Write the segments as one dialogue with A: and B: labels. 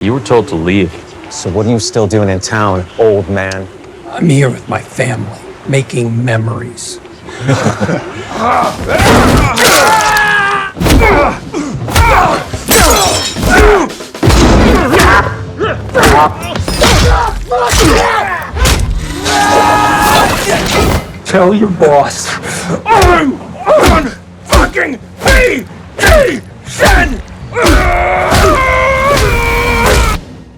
A: You were told to leave.
B: So what are you still doing in town, old man?
C: I'm here with my family, making memories. Tell your boss I'm on fucking vacation!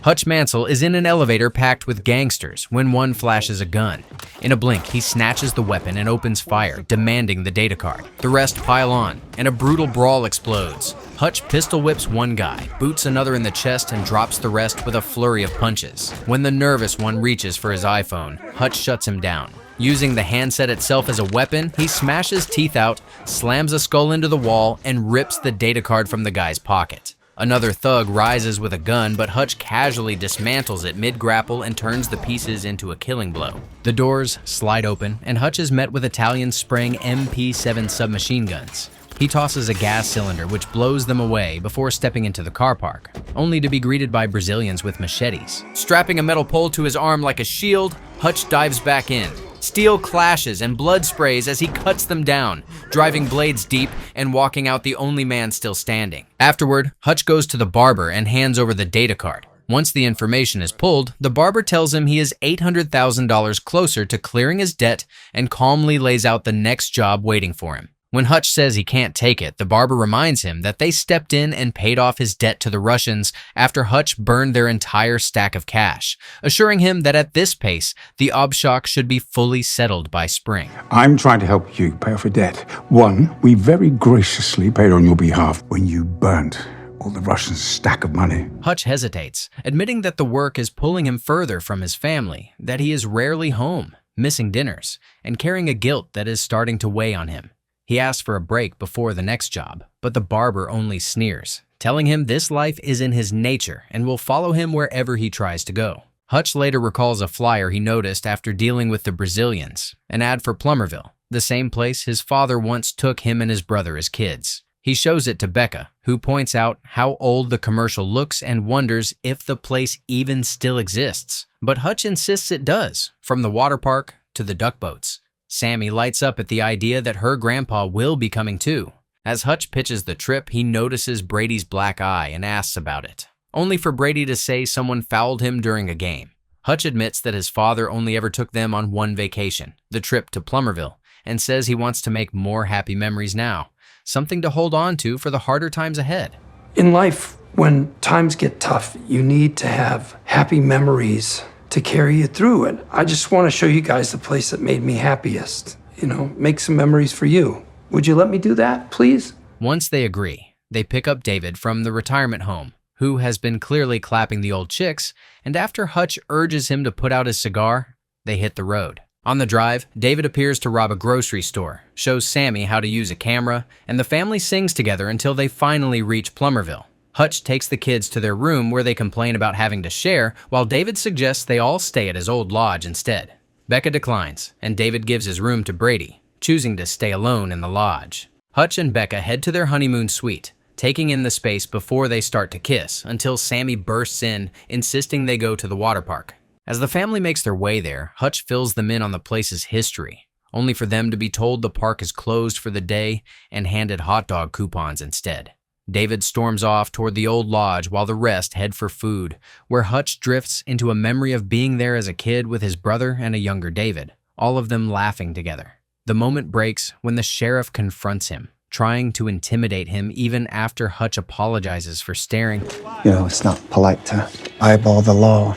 D: Hutch Mansell is in an elevator packed with gangsters when one flashes a gun. In a blink, he snatches the weapon and opens fire, demanding the data card. The rest pile on, and a brutal brawl explodes. Hutch pistol whips one guy, boots another in the chest, and drops the rest with a flurry of punches. When the nervous one reaches for his iPhone, Hutch shuts him down. Using the handset itself as a weapon, he smashes teeth out, slams a skull into the wall, and rips the data card from the guy's pocket. Another thug rises with a gun, but Hutch casually dismantles it mid-grapple and turns the pieces into a killing blow. The doors slide open, and Hutch is met with Italians spraying MP7 submachine guns. He tosses a gas cylinder which blows them away before stepping into the car park, only to be greeted by Brazilians with machetes. Strapping a metal pole to his arm like a shield, Hutch dives back in. Steel clashes and blood sprays as he cuts them down, driving blades deep and walking out the only man still standing. Afterward, Hutch goes to the barber and hands over the data card. Once the information is pulled, the barber tells him he is $800,000 closer to clearing his debt and calmly lays out the next job waiting for him. When Hutch says he can't take it, the barber reminds him that they stepped in and paid off his debt to the Russians after Hutch burned their entire stack of cash, assuring him that at this pace, the obshok should be fully settled by spring.
E: I'm trying to help you pay off a debt. One, we very graciously paid on your behalf when you burnt all the Russians' stack of money.
D: Hutch hesitates, admitting that the work is pulling him further from his family, that he is rarely home, missing dinners, and carrying a guilt that is starting to weigh on him. He asks for a break before the next job, but the barber only sneers, telling him this life is in his nature and will follow him wherever he tries to go. Hutch later recalls a flyer he noticed after dealing with the Brazilians, an ad for Plumberville, the same place his father once took him and his brother as kids. He shows it to Becca, who points out how old the commercial looks and wonders if the place even still exists. But Hutch insists it does, from the water park to the duck boats. Sammy lights up at the idea that her grandpa will be coming too. As Hutch pitches the trip, he notices Brady's black eye and asks about it, only for Brady to say someone fouled him during a game. Hutch admits that his father only ever took them on one vacation, the trip to Plumberville, and says he wants to make more happy memories now, something to hold on to for the harder times ahead.
C: In life, when times get tough, you need to have happy memories to carry you through it. I just want to show you guys the place that made me happiest. Make some memories for you. Would you let me do that, please?
D: Once they agree, they pick up David from the retirement home, who has been clearly clapping the old chicks, and after Hutch urges him to put out his cigar, they hit the road. On the drive, David appears to rob a grocery store, shows Sammy how to use a camera, and the family sings together until they finally reach Plumberville. Hutch takes the kids to their room where they complain about having to share, while David suggests they all stay at his old lodge instead. Becca declines, and David gives his room to Brady, choosing to stay alone in the lodge. Hutch and Becca head to their honeymoon suite, taking in the space before they start to kiss, until Sammy bursts in, insisting they go to the water park. As the family makes their way there, Hutch fills them in on the place's history, only for them to be told the park is closed for the day and handed hot dog coupons instead. David storms off toward the old lodge while the rest head for food, where Hutch drifts into a memory of being there as a kid with his brother and a younger David, all of them laughing together. The moment breaks when the sheriff confronts him, trying to intimidate him even after Hutch apologizes for staring.
B: It's not polite to eyeball the law.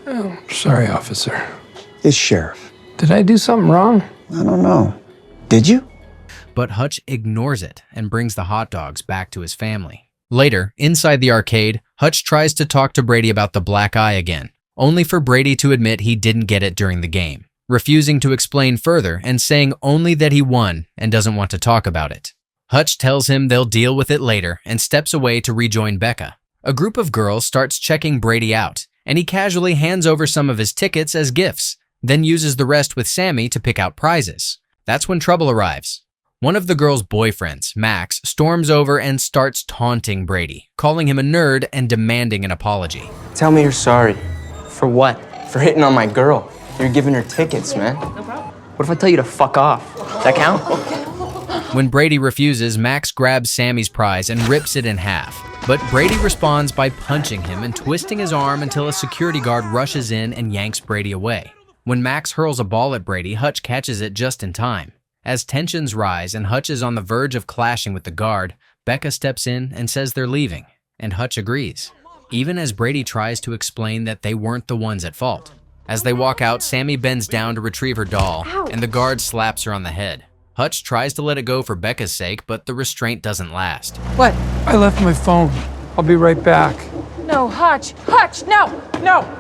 C: Oh, sorry, officer.
B: It's sheriff.
C: Did I do something wrong?
B: I don't know. Did you?
D: But Hutch ignores it and brings the hot dogs back to his family. Later, inside the arcade, Hutch tries to talk to Brady about the black eye again, only for Brady to admit he didn't get it during the game, refusing to explain further and saying only that he won and doesn't want to talk about it. Hutch tells him they'll deal with it later and steps away to rejoin Becca. A group of girls starts checking Brady out, and he casually hands over some of his tickets as gifts, then uses the rest with Sammy to pick out prizes. That's when trouble arrives. One of the girl's boyfriends, Max, storms over and starts taunting Brady, calling him a nerd and demanding an apology.
A: Tell me you're sorry. For what? For hitting on my girl. You're giving her tickets, man.
F: No problem.
A: What if I tell you to fuck off? Does that count?
D: When Brady refuses, Max grabs Sammy's prize and rips it in half. But Brady responds by punching him and twisting his arm until a security guard rushes in and yanks Brady away. When Max hurls a ball at Brady, Hutch catches it just in time. As tensions rise and Hutch is on the verge of clashing with the guard, Becca steps in and says they're leaving, and Hutch agrees, even as Brady tries to explain that they weren't the ones at fault. As they walk out, Sammy bends down to retrieve her doll, and the guard slaps her on the head. Hutch tries to let it go for Becca's sake, but the restraint doesn't last.
C: What? I left my phone. I'll be right back.
F: No, Hutch. Hutch, no.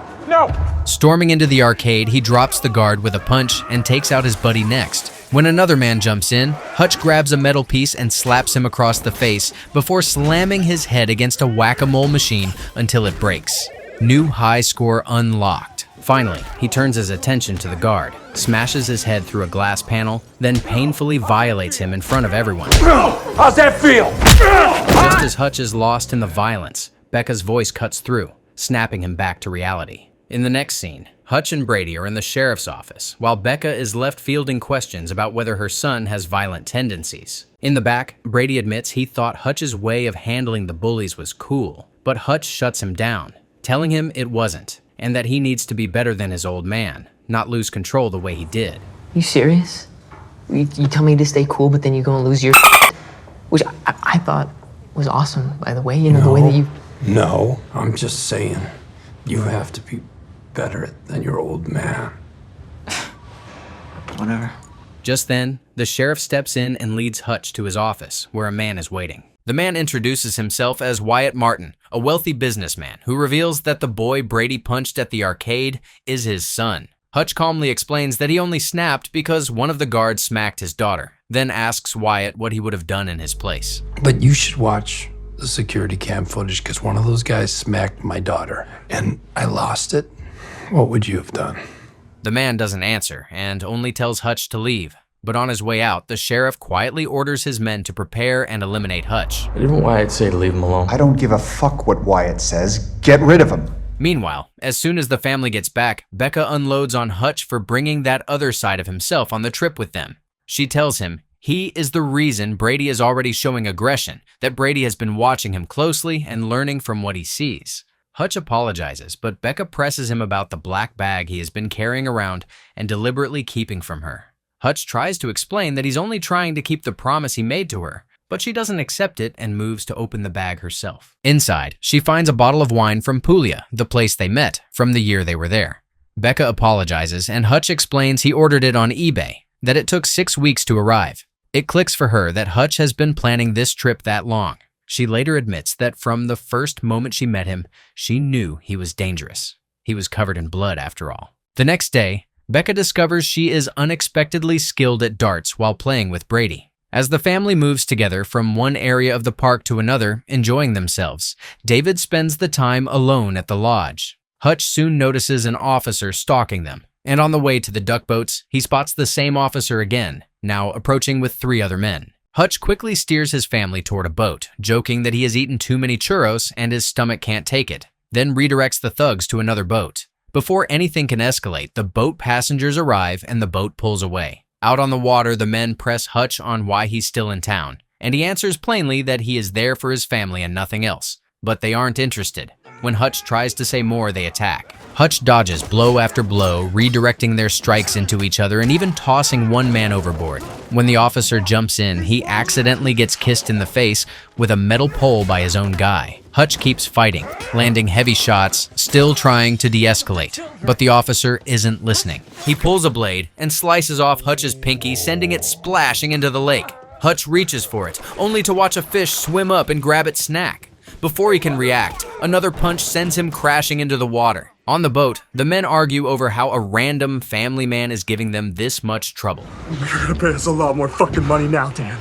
D: Storming into the arcade, he drops the guard with a punch and takes out his buddy next. When another man jumps in, Hutch grabs a metal piece and slaps him across the face before slamming his head against a whack-a-mole machine until it breaks. New high score unlocked. Finally, he turns his attention to the guard, smashes his head through a glass panel, then painfully violates him in front of everyone.
C: How's that feel?
D: Just as Hutch is lost in the violence, Becca's voice cuts through, snapping him back to reality. In the next scene, Hutch and Brady are in the sheriff's office, while Becca is left fielding questions about whether her son has violent tendencies. In the back, Brady admits he thought Hutch's way of handling the bullies was cool, but Hutch shuts him down, telling him it wasn't, and that he needs to be better than his old man, not lose control the way he did.
A: You serious? You tell me to stay cool, but then you go and lose your which I thought was awesome, by the way. You know, the way that you...
C: No, I'm just saying, you have to be better than your old man.
A: Whatever.
D: Just then, the sheriff steps in and leads Hutch to his office, where a man is waiting. The man introduces himself as Wyatt Martin, a wealthy businessman who reveals that the boy Brady punched at the arcade is his son. Hutch calmly explains that he only snapped because one of the guards smacked his daughter, then asks Wyatt what he would have done in his place.
C: But you should watch the security cam footage because one of those guys smacked my daughter and I lost it. What would you have done?
D: The man doesn't answer and only tells Hutch to leave. But on his way out, the sheriff quietly orders his men to prepare and eliminate Hutch.
G: Didn't Wyatt say to leave him alone?
B: I don't give a fuck what Wyatt says. Get rid of him.
D: Meanwhile, as soon as the family gets back, Becca unloads on Hutch for bringing that other side of himself on the trip with them. She tells him he is the reason Brady is already showing aggression, that Brady has been watching him closely and learning from what he sees. Hutch apologizes, but Becca presses him about the black bag he has been carrying around and deliberately keeping from her. Hutch tries to explain that he's only trying to keep the promise he made to her, but she doesn't accept it and moves to open the bag herself. Inside, she finds a bottle of wine from Puglia, the place they met, from the year they were there. Becca apologizes, and Hutch explains he ordered it on eBay, that it took 6 weeks to arrive. It clicks for her that Hutch has been planning this trip that long. She later admits that from the first moment she met him, she knew he was dangerous. He was covered in blood, after all. The next day, Becca discovers she is unexpectedly skilled at darts while playing with Brady. As the family moves together from one area of the park to another, enjoying themselves, David spends the time alone at the lodge. Hutch soon notices an officer stalking them, and on the way to the duck boats, he spots the same officer again, now approaching with 3 other men. Hutch quickly steers his family toward a boat, joking that he has eaten too many churros and his stomach can't take it, then redirects the thugs to another boat. Before anything can escalate, the boat passengers arrive and the boat pulls away. Out on the water, the men press Hutch on why he's still in town, and he answers plainly that he is there for his family and nothing else. But they aren't interested. When Hutch tries to say more, they attack. Hutch dodges blow after blow, redirecting their strikes into each other and even tossing one man overboard. When the officer jumps in, he accidentally gets kissed in the face with a metal pole by his own guy. Hutch keeps fighting, landing heavy shots, still trying to de-escalate. But the officer isn't listening. He pulls a blade and slices off Hutch's pinky, sending it splashing into the lake. Hutch reaches for it, only to watch a fish swim up and grab its snack. Before he can react, another punch sends him crashing into the water. On the boat, the men argue over how a random family man is giving them this much trouble.
H: You're gonna pay us a lot more fucking money now, Dan.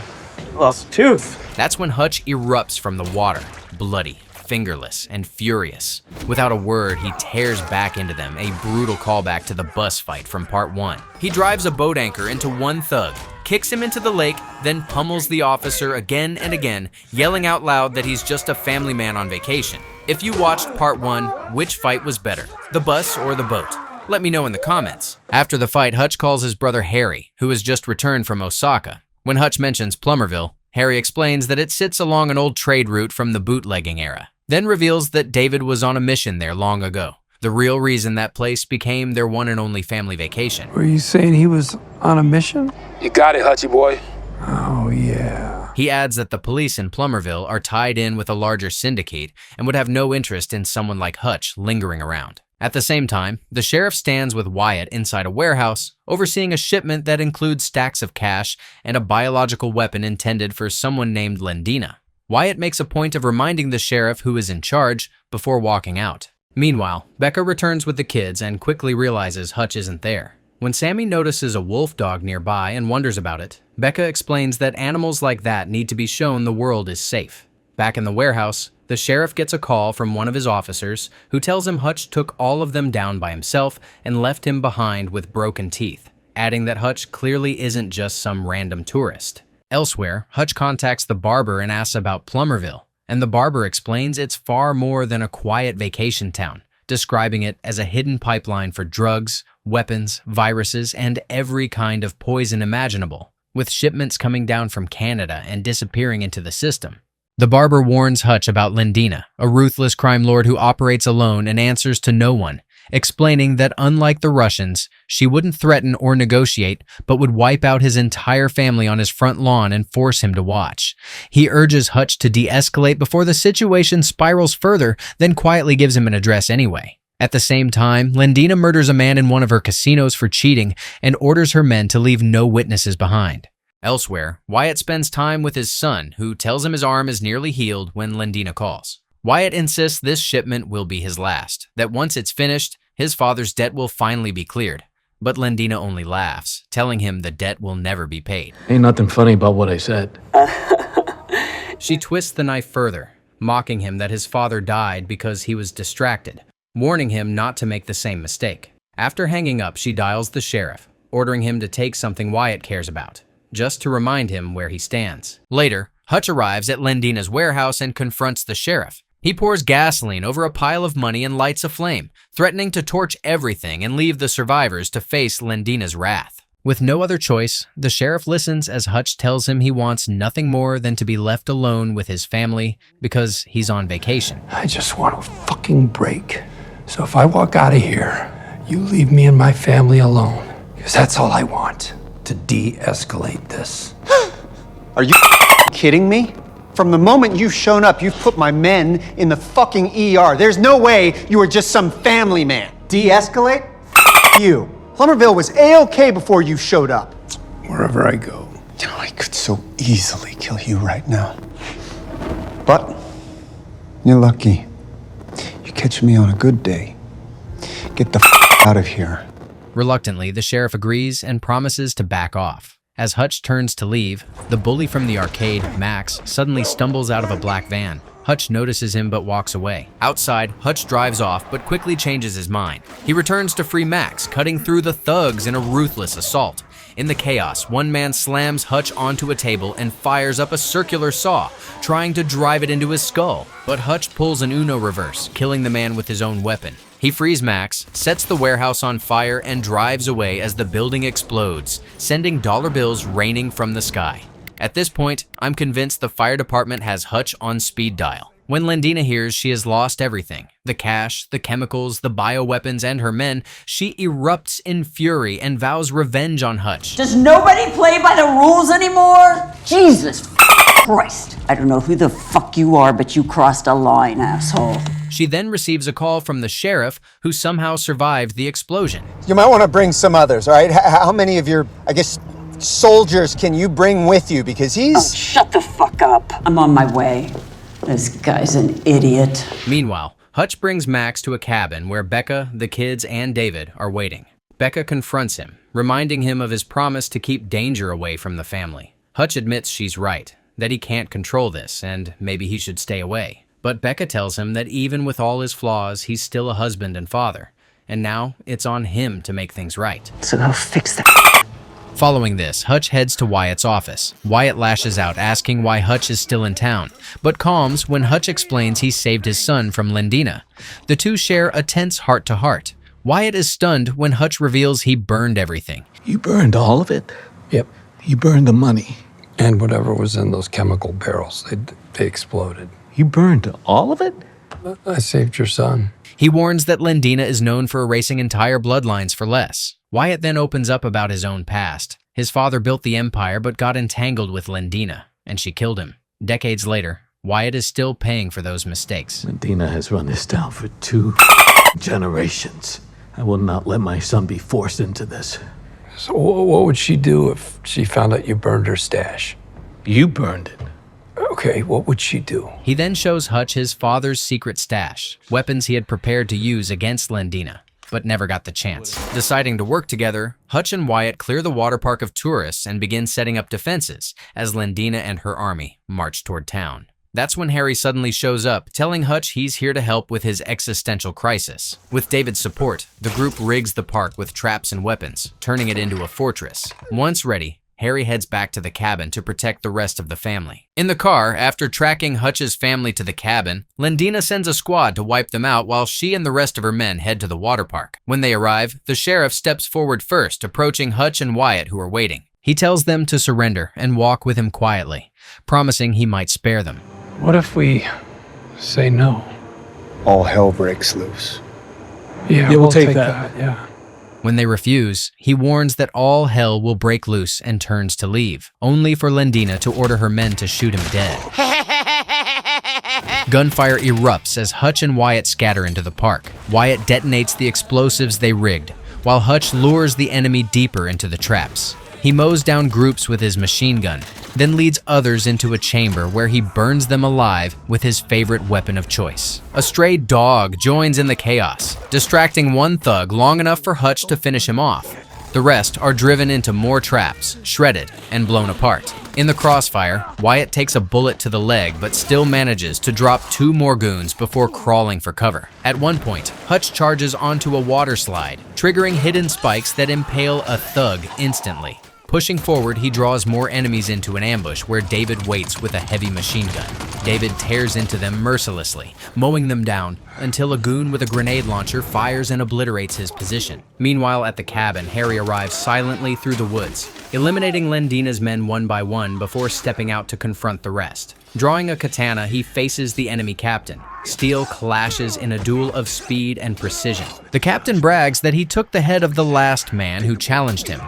A: Lost a tooth.
D: That's when Hutch erupts from the water, bloody. fingerless and furious. Without a word, he tears back into them, a brutal callback to the bus fight from part 1. He drives a boat anchor into one thug, kicks him into the lake, then pummels the officer again and again, yelling out loud that he's just a family man on vacation. If you watched part 1, which fight was better, the bus or the boat? Let me know in the comments. After the fight, Hutch calls his brother Harry, who has just returned from Osaka. When Hutch mentions Plumberville, Harry explains that it sits along an old trade route from the bootlegging era, then reveals that David was on a mission there long ago, the real reason that place became their one and only family vacation.
C: Were you saying he was on a mission?
G: You got it, Hutchie boy.
C: Oh, yeah.
D: He adds that the police in Plumberville are tied in with a larger syndicate and would have no interest in someone like Hutch lingering around. At the same time, the sheriff stands with Wyatt inside a warehouse, overseeing a shipment that includes stacks of cash and a biological weapon intended for someone named Lendina. Wyatt makes a point of reminding the sheriff who is in charge before walking out. Meanwhile, Becca returns with the kids and quickly realizes Hutch isn't there. When Sammy notices a wolf dog nearby and wonders about it, Becca explains that animals like that need to be shown the world is safe. Back in the warehouse, the sheriff gets a call from one of his officers who tells him Hutch took all of them down by himself and left him behind with broken teeth, adding that Hutch clearly isn't just some random tourist. Elsewhere, Hutch contacts the barber and asks about Plumberville, and the barber explains it's far more than a quiet vacation town, describing it as a hidden pipeline for drugs, weapons, viruses, and every kind of poison imaginable, with shipments coming down from Canada and disappearing into the system. The barber warns Hutch about Lendina, a ruthless crime lord who operates alone and answers to no one, explaining that unlike the Russians, she wouldn't threaten or negotiate, but would wipe out his entire family on his front lawn and force him to watch. He urges Hutch to de-escalate before the situation spirals further, then quietly gives him an address anyway. At the same time, Lendina murders a man in one of her casinos for cheating and orders her men to leave no witnesses behind. Elsewhere, Wyatt spends time with his son, who tells him his arm is nearly healed when Lendina calls. Wyatt insists this shipment will be his last, that once it's finished, his father's debt will finally be cleared. But Lendina only laughs, telling him the debt will never be paid.
I: Ain't nothing funny about what I said.
D: She twists the knife further, mocking him that his father died because he was distracted, warning him not to make the same mistake. After hanging up, she dials the sheriff, ordering him to take something Wyatt cares about, just to remind him where he stands. Later, Hutch arrives at Lendina's warehouse and confronts the sheriff. He pours gasoline over a pile of money and lights a flame, threatening to torch everything and leave the survivors to face Lendina's wrath. With no other choice, the sheriff listens as Hutch tells him he wants nothing more than to be left alone with his family because he's on vacation.
C: I just want a fucking break. So if I walk out of here, you leave me and my family alone. Because that's all I want, to de-escalate this.
B: Are you kidding me? From the moment you've shown up, you've put my men in the fucking ER. There's no way you were just some family man. De-escalate? You. Plumberville was A-okay before you showed up.
C: Wherever I go.
B: You know, I could so easily kill you right now. But you're lucky. You catch me on a good day. Get the out of here.
D: Reluctantly, the sheriff agrees and promises to back off. As Hutch turns to leave, the bully from the arcade, Max, suddenly stumbles out of a black van. Hutch notices him but walks away. Outside, Hutch drives off but quickly changes his mind. He returns to free Max, cutting through the thugs in a ruthless assault. In the chaos, one man slams Hutch onto a table and fires up a circular saw, trying to drive it into his skull. But Hutch pulls an Uno reverse, killing the man with his own weapon. He frees Max, sets the warehouse on fire, and drives away as the building explodes, sending dollar bills raining from the sky. At this point, I'm convinced the fire department has Hutch on speed dial. When Lendina hears she has lost everything, the cash, the chemicals, the bioweapons, and her men, she erupts in fury and vows revenge on Hutch.
J: Does nobody play by the rules anymore? Jesus Christ. I don't know who the fuck you are, but you crossed a line, asshole.
D: She then receives a call from the sheriff, who somehow survived the explosion.
B: You might want to bring some others, all right? How many of your, soldiers can you bring with you? Because he's...
J: Oh, shut the fuck up. I'm on my way. This guy's an idiot.
D: Meanwhile, Hutch brings Max to a cabin where Becca, the kids, and David are waiting. Becca confronts him, reminding him of his promise to keep danger away from the family. Hutch admits she's right, that he can't control this, and maybe he should stay away. But Becca tells him that even with all his flaws, he's still a husband and father, and now it's on him to make things right.
A: So go fix that.
D: Following this, Hutch heads to Wyatt's office. Wyatt lashes out, asking why Hutch is still in town, but calms when Hutch explains he saved his son from Lendina. The two share a tense heart-to-heart. Wyatt is stunned when Hutch reveals he burned everything.
G: You burned all of it?
C: Yep.
G: You burned the money.
C: And whatever was in those chemical barrels, they exploded.
G: You burned all of it?
C: I saved your son.
D: He warns that Lendina is known for erasing entire bloodlines for less. Wyatt then opens up about his own past. His father built the empire but got entangled with Lendina, and she killed him. Decades later, Wyatt is still paying for those mistakes.
G: Lendina has run this town for 2 generations. I will not let my son be forced into this.
C: So what would she do if she found out you burned her stash?
G: You burned it.
C: Okay, what would she do?
D: He then shows Hutch his father's secret stash, weapons he had prepared to use against Lendina, but never got the chance. Deciding to work together, Hutch and Wyatt clear the water park of tourists and begin setting up defenses as Lendina and her army march toward town. That's when Harry suddenly shows up, telling Hutch he's here to help with his existential crisis. With David's support, the group rigs the park with traps and weapons, turning it into a fortress. Once ready, Harry heads back to the cabin to protect the rest of the family. In the car, after tracking Hutch's family to the cabin, Lendina sends a squad to wipe them out while she and the rest of her men head to the water park. When they arrive, the sheriff steps forward first, approaching Hutch and Wyatt, who are waiting. He tells them to surrender and walk with him quietly, promising he might spare them.
C: What if we say no?
H: All hell breaks loose.
C: Yeah, we'll take that. Yeah.
D: When they refuse, he warns that all hell will break loose and turns to leave, only for Lendina to order her men to shoot him dead. Gunfire erupts as Hutch and Wyatt scatter into the park. Wyatt detonates the explosives they rigged, while Hutch lures the enemy deeper into the traps. He mows down groups with his machine gun, then leads others into a chamber where he burns them alive with his favorite weapon of choice. A stray dog joins in the chaos, distracting one thug long enough for Hutch to finish him off. The rest are driven into more traps, shredded, and blown apart. In the crossfire, Wyatt takes a bullet to the leg but still manages to drop 2 more goons before crawling for cover. At one point, Hutch charges onto a water slide, triggering hidden spikes that impale a thug instantly. Pushing forward, he draws more enemies into an ambush where David waits with a heavy machine gun. David tears into them mercilessly, mowing them down until a goon with a grenade launcher fires and obliterates his position. Meanwhile, at the cabin, Harry arrives silently through the woods, eliminating Lendina's men one by one before stepping out to confront the rest. Drawing a katana, he faces the enemy captain. Steel clashes in a duel of speed and precision. The captain brags that he took the head of the last man who challenged him.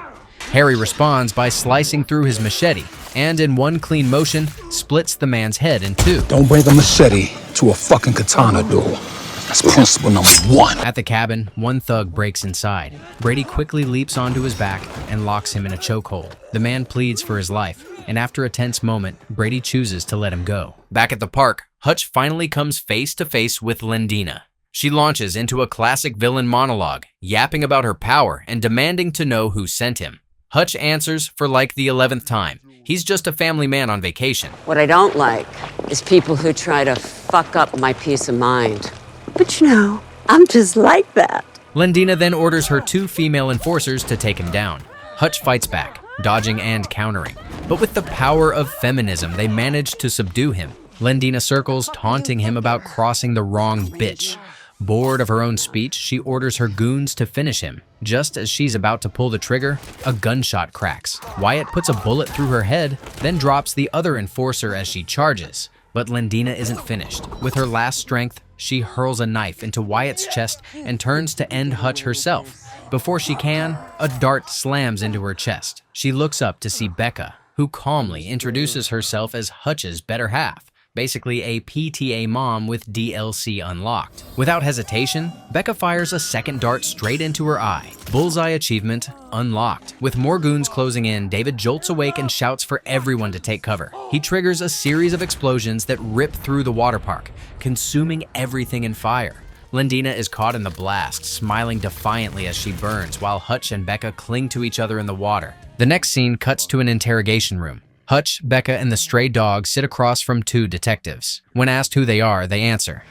D: Harry responds by slicing through his machete, and in one clean motion, splits the man's head in 2.
E: Don't bring a machete to a fucking katana duel. That's principle number 1.
D: At the cabin, one thug breaks inside. Brady quickly leaps onto his back and locks him in a chokehold. The man pleads for his life, and after a tense moment, Brady chooses to let him go. Back at the park, Hutch finally comes face to face with Lendina. She launches into a classic villain monologue, yapping about her power and demanding to know who sent him. Hutch answers for like the 11th time. He's just a family man on vacation.
J: What I don't like is people who try to fuck up my peace of mind. But you know, I'm just like that.
D: Lendina then orders her 2 female enforcers to take him down. Hutch fights back, dodging and countering. But with the power of feminism, they manage to subdue him. Lendina circles, taunting him about crossing the wrong bitch. Bored of her own speech, she orders her goons to finish him. Just as she's about to pull the trigger, a gunshot cracks. Wyatt puts a bullet through her head, then drops the other enforcer as she charges. But Lendina isn't finished. With her last strength, she hurls a knife into Wyatt's chest and turns to end Hutch herself. Before she can, a dart slams into her chest. She looks up to see Becca, who calmly introduces herself as Hutch's better half. Basically a PTA mom with DLC unlocked. Without hesitation, Becca fires a second dart straight into her eye. Bullseye achievement unlocked. With more goons closing in, David jolts awake and shouts for everyone to take cover. He triggers a series of explosions that rip through the water park, consuming everything in fire. Lendina is caught in the blast, smiling defiantly as she burns, while Hutch and Becca cling to each other in the water. The next scene cuts to an interrogation room. Hutch, Becca, and the stray dog sit across from two detectives. When asked who they are, they answer,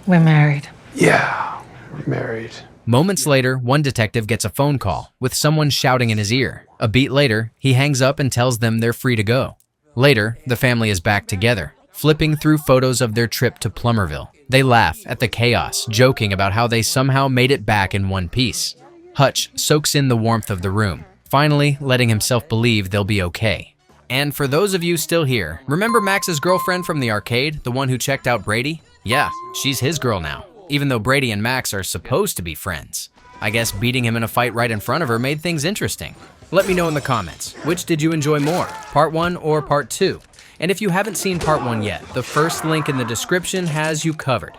F: We're married.
C: Yeah, we're married.
D: Moments later, one detective gets a phone call with someone shouting in his ear. A beat later, he hangs up and tells them they're free to go. Later, the family is back together, flipping through photos of their trip to Plumberville. They laugh at the chaos, joking about how they somehow made it back in one piece. Hutch soaks in the warmth of the room, finally letting himself believe they'll be okay. And for those of you still here, remember Max's girlfriend from the arcade, the one who checked out Brady? Yeah, she's his girl now, even though Brady and Max are supposed to be friends. I guess beating him in a fight right in front of her made things interesting. Let me know in the comments, which did you enjoy more, part 1 or part 2? And if you haven't seen part 1 yet, the first link in the description has you covered.